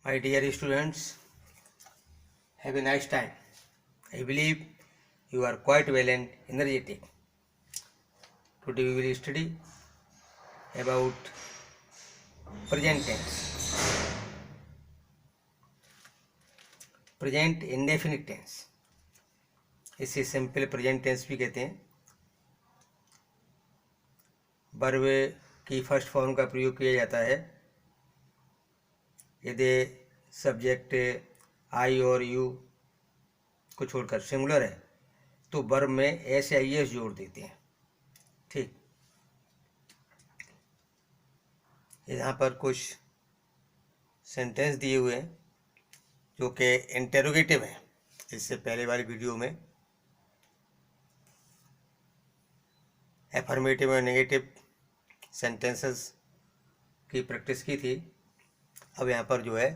My dear students, have a nice time. I believe you are quite well and energetic. Today we will study about present tense, present indefinite tense. इसे simple present tense भी कहते हैं। Verb की first form का प्रयोग किया जाता है यदि सब्जेक्ट आई और यू को छोड़कर सिंगुलर है तो वर्ब में एस या एस जोड़ देते हैं। ठीक, यहाँ पर कुछ सेंटेंस दिए हुए हैं जो कि इंटेरोगेटिव हैं। इससे पहले वाली वीडियो में एफर्मेटिव और नेगेटिव सेंटेंसेस की प्रैक्टिस की थी। अब यहाँ पर जो है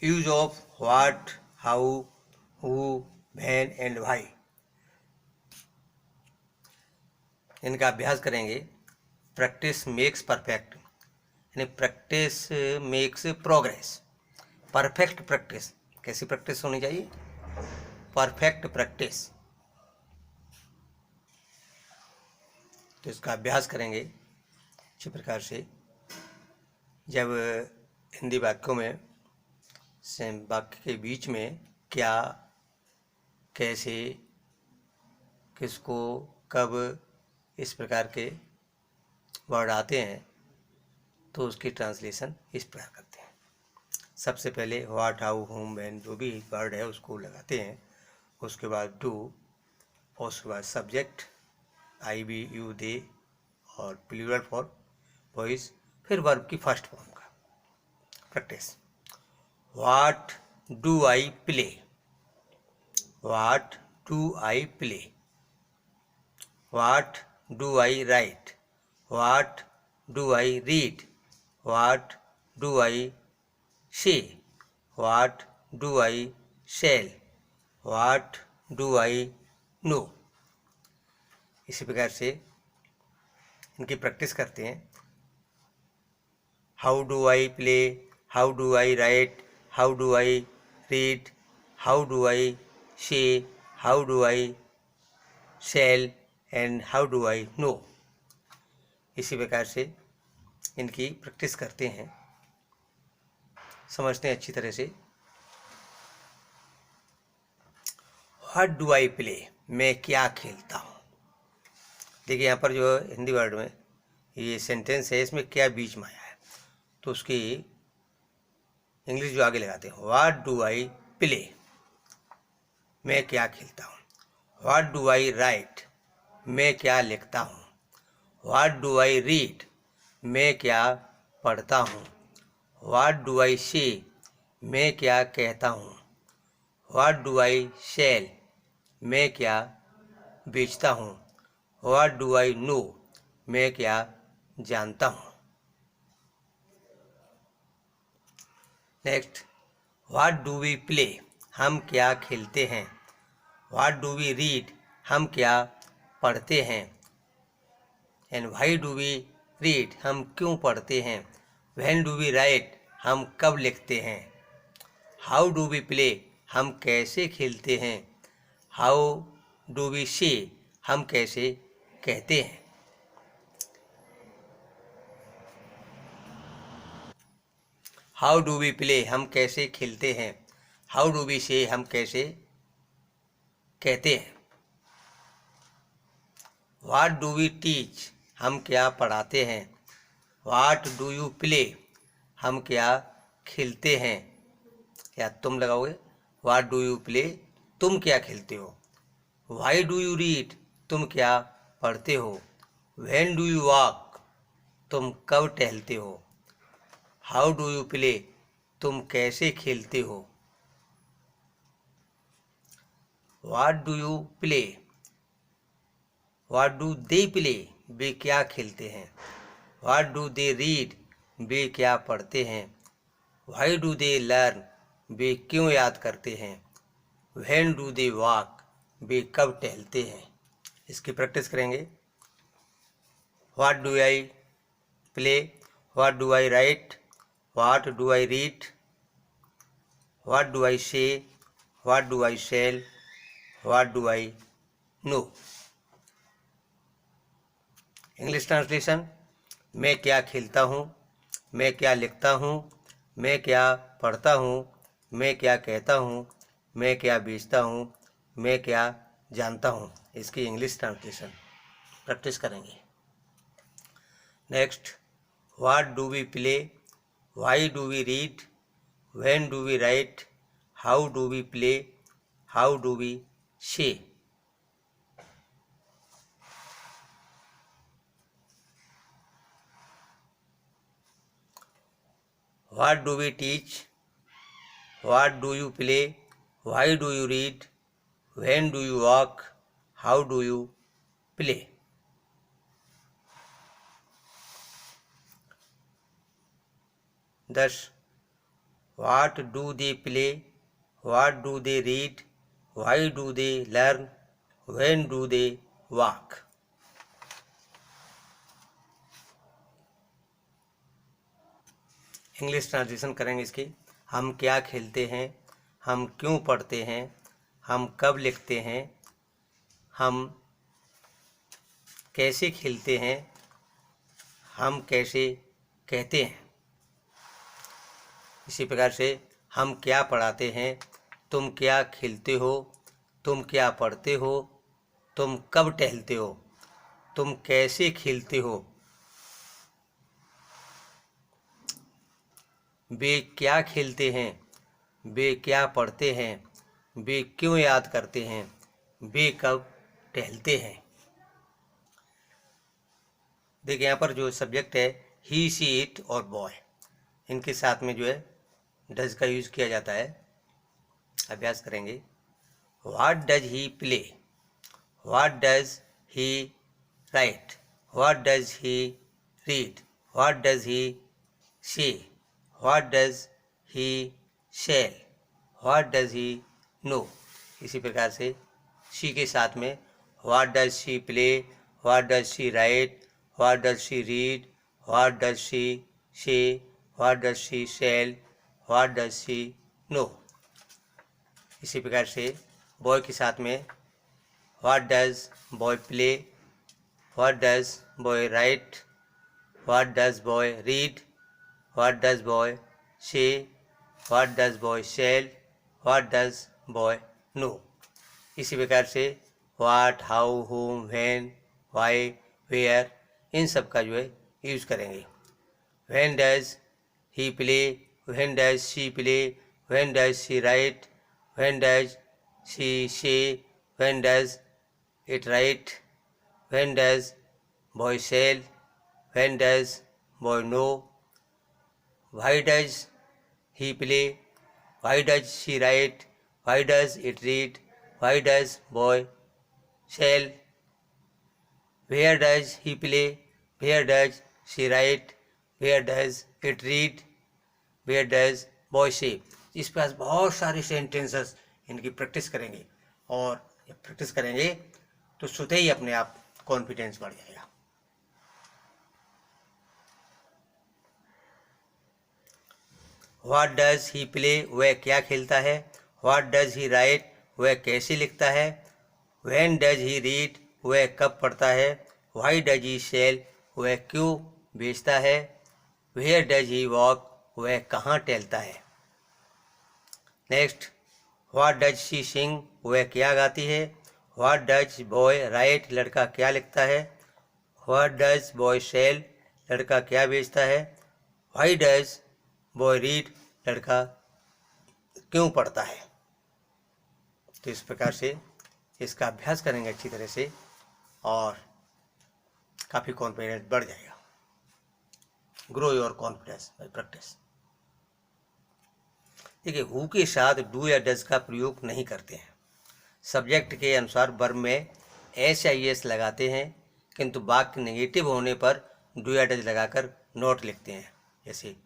use of what, how, who, when and why, इनका अभ्यास करेंगे। प्रैक्टिस मेक्स परफेक्ट, यानी practice makes progress. Perfect practice, कैसी प्रैक्टिस होनी चाहिए? Perfect practice. तो इसका अभ्यास करेंगे अच्छी प्रकार से। जब हिंदी वाक्यों में वाक्य के बीच में क्या, कैसे, किसको, कब, इस प्रकार के वर्ड आते हैं तो उसकी ट्रांसलेशन इस प्रकार करते हैं। सबसे पहले व्हाट, हाउ, होम, व्हेन जो भी वर्ड है उसको लगाते हैं। उसके बाद डू, और उसके बाद subject I, we, you, they और प्लूरल फॉर बॉयज, फिर वर्ब की फर्स्ट फॉर्म का practice. What do I play, what do I play. What do I write, what do I read, what do I say, what do I sell, what do I know. इसी प्रकार से इनकी practice करते हैं। How do I play, how do I write, how do I read, how do I से, how do I sell and how do I know. इसी प्रकार से इनकी प्रैक्टिस करते हैं, समझते हैं अच्छी तरह से। व्हाट डू आई प्ले, मैं क्या खेलता हूँ। देखिए यहाँ पर जो हिंदी वर्ड में ये सेंटेंस है, इसमें क्या बीच में आया है तो उसकी इंग्लिश जो आगे लगाते हैं। व्हाट डू आई प्ले, मैं क्या खेलता हूँ। व्हाट डू आई राइट, मैं क्या लिखता हूँ। व्हाट डू आई रीड, मैं क्या पढ़ता हूँ। व्हाट डू आई से, मैं क्या कहता हूँ। व्हाट डू आई सेल, मैं क्या बेचता हूँ। व्हाट डू आई नो, मैं क्या जानता हूँ। Next, what do we play, हम क्या खेलते हैं। व्हाट डू वी रीड, हम क्या पढ़ते हैं। And why do we read, हम क्यों पढ़ते हैं। व्हेन डू वी राइट, हम कब लिखते हैं। हाउ डू वी प्ले, हम कैसे खेलते हैं। हाउ डू वी से, हम कैसे कहते हैं। हाउ डू वी प्ले, हम कैसे खेलते हैं। हाउ डू वी से, हम कैसे कहते हैं। व्हाट डू वी टीच, हम क्या पढ़ाते हैं। व्हाट डू यू प्ले, हम क्या खेलते हैं। या तुम लगाओगे, व्हाट डू यू प्ले, तुम क्या खेलते हो। व्हाई डू यू रीड, तुम क्या पढ़ते हो। व्हेन डू यू वॉक, तुम कब टहलते हो। हाउ डू यू प्ले, तुम कैसे खेलते हो। What do you play, what do they play, वे क्या खेलते हैं। व्हाट डू दे रीड, वे क्या पढ़ते हैं। व्हाई डू दे लर्न, वे क्यों याद करते हैं। व्हेन डू दे वॉक, वे कब टहलते हैं। इसकी प्रैक्टिस करेंगे। What do I play, what do I write, what do I read, what do I say, what do I sell, what do I know. English translation, मैं क्या खेलता हूँ, मैं क्या लिखता हूँ, मैं क्या पढ़ता हूँ, मैं क्या कहता हूँ, मैं क्या बेचता हूँ, मैं क्या जानता हूँ। इसकी इंग्लिश ट्रांसलेशन प्रैक्टिस करेंगे। Next, what do we play, why do we read, when do we write, how do we play, how do we say. What do we teach, what do you play, why do you read, when do you walk, how do you play. Thus, what do they play, what do they read, why do they learn, when do they walk। English translation करेंगे इसकी। हम क्या खेलते हैं, हम क्यों पढ़ते हैं, हम कब लिखते हैं, हम कैसे खेलते हैं, हम कैसे कहते हैं। इसी प्रकार से हम क्या पढ़ाते हैं, तुम क्या खेलते हो, तुम क्या पढ़ते हो, तुम कब टहलते हो, तुम कैसे खेलते हो, वे क्या खेलते हैं, वे क्या पढ़ते हैं, वे क्यों याद करते हैं, वे कब टहलते हैं। देखिए यहाँ पर जो सब्जेक्ट है ही, शी, इट और बॉय, इनके साथ में जो है डज का यूज़ किया जाता है। अभ्यास करेंगे। What does he play, what does he write, what does he read, what does he say, what does he sell, what does he know. इसी प्रकार से शी के साथ में what does she play, what does she write, what does she read, what does she say, what does she sell, what does she know. इसी प्रकार से boy के साथ में what does boy play, what does boy write, what does boy read, what does boy say, what does boy sell, what does boy know. इसी प्रकार से what, how, whom, when, why, where, इन सब का जो है यूज़ करेंगे। When does he play, when does she play, when does she write, when does she say, when does it write, when does boy sell, when does boy know, why does he play, why does she write, why does it read, why does boy sell, where does he play, where does she write, where does it read, where does boy say. इस पास बहुत सारे sentences इनकी practice करेंगे, और जब practice करेंगे तो स्वतः ही अपने आप कॉन्फिडेंस बढ़ जाएगा। व्हाट डज ही प्ले, वह क्या खेलता है, व्हाट डज ही राइट, वह कैसे लिखता है, व्हेन डज ही रीड, वह कब पढ़ता है, व्हाई डज ही सेल, वह क्यों बेचता है, वेयर डज ही वॉक, वह कहाँ टहलता है। नेक्स्ट, व्हाट डज शी सिंग, वह क्या गाती है, व्हाट डज बॉय राइट, लड़का क्या लिखता है, व्हाट डज बॉय सेल, लड़का क्या बेचता है, व्हाई डज बॉय रीड, लड़का क्यों पढ़ता है। तो इस प्रकार से इसका अभ्यास करेंगे अच्छी तरह से, और काफ़ी कॉन्फिडेंस बढ़ जाएगा। Grow your confidence by practice. देखिए, हु के साथ डू या डज का प्रयोग नहीं करते हैं। सब्जेक्ट के अनुसार वर्ब में एस या एस लगाते हैं, किंतु वाक्य नेगेटिव होने पर डू या डज लगाकर नोट लिखते हैं। जैसे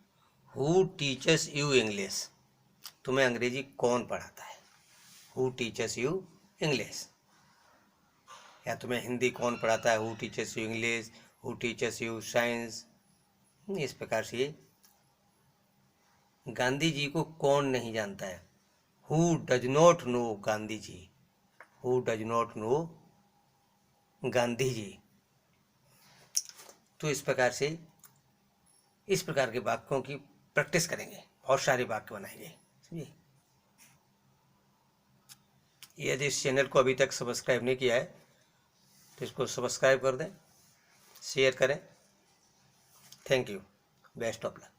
हु टीचर्स यू इंग्लिश, तुम्हें अंग्रेजी कौन पढ़ाता है, हु टीचर्स यू इंग्लिश। या तुम्हें हिंदी कौन पढ़ाता है, who teachers you English, who teachers you science. इस प्रकार से गांधी जी को कौन नहीं जानता है, who does not know Gandhi ji, who does not know Gandhi ji. तो इस प्रकार से इस प्रकार के वाक्यों की प्रैक्टिस करेंगे, बहुत सारे वाक्य बनाएंगे, समझिए। यदि इस चैनल को अभी तक सब्सक्राइब नहीं किया है तो इसको सब्सक्राइब कर दें, शेयर करें। Thank you, best of luck.